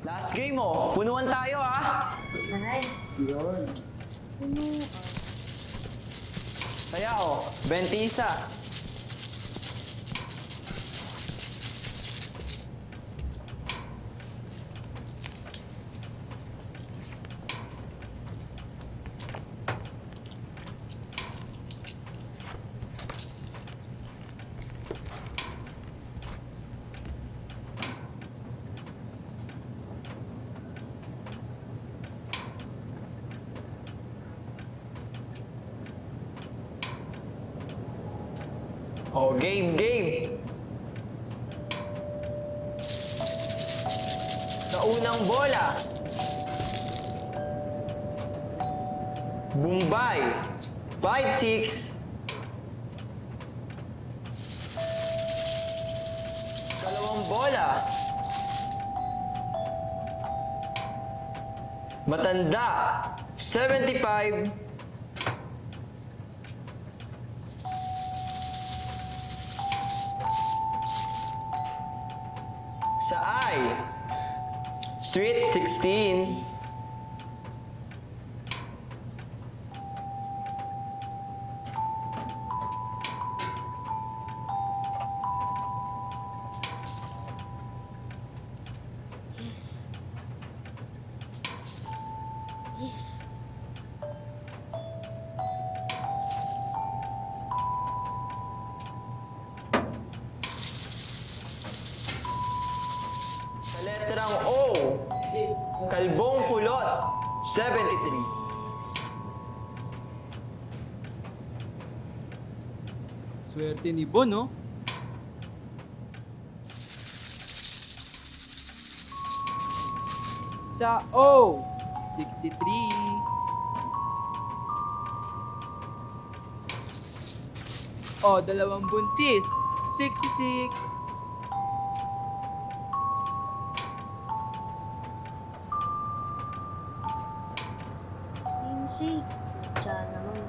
Last game mo. Punuan tayo ha. Nice. Yun. Kaya 21. Game. Sa unang bola. Bombay. 5-6. Kalawang bola. Matanda. 75. Sa I. Sweet 16. Yes. Yes. Sa letrang O. Kalbong pulot. 73. Swerte ni Bon, no? Sa O, 63. O, dalawang buntis, 66. Lindsay. Diyan naman.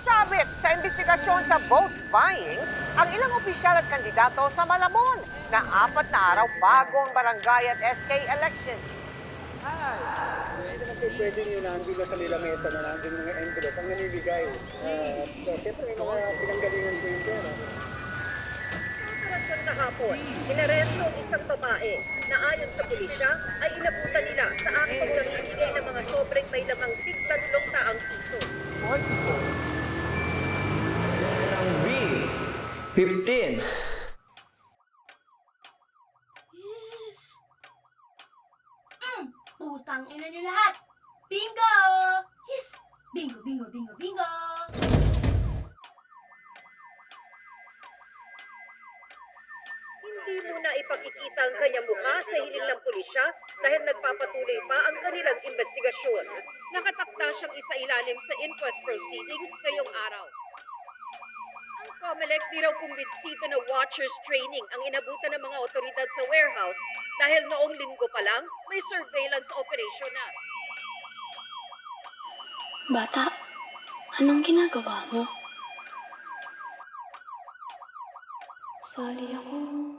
Sabit sa investigasyon sa vote buying, ang ilang opisyal at kandidato sa Malabon na 4 na araw bago ang barangay at SK election. Hindi naman po pwedeng yun nandun na sa nila mesa na nandun mga envelope ang namibigay. Siyempre may mga pinanggalingan po yung pera. Operasyon kahapon, inaresto ang isang babae na ayon sa pulisya ay inabutan nila sa aktong namimigay ng mga sobreng may lamang tig-3 taang piso. Letrang B. 15. Yes. Putang ina niyo lahat. Bingo! Yes! Bingo! Hindi muna ipakikita ang kanyang mukha sa hiling ng pulisya dahil nagpapatuloy pa ang kanilang investigasyon. Nakatakda siyang isailalim sa inquest proceedings ngayong araw. Ang COMELEC di raw kumbinsido na watchers training ang inabutan ng mga otoridad sa warehouse dahil noong linggo pa lang may surveillance operation na. Bata, anong ginagawa mo? Sali ako.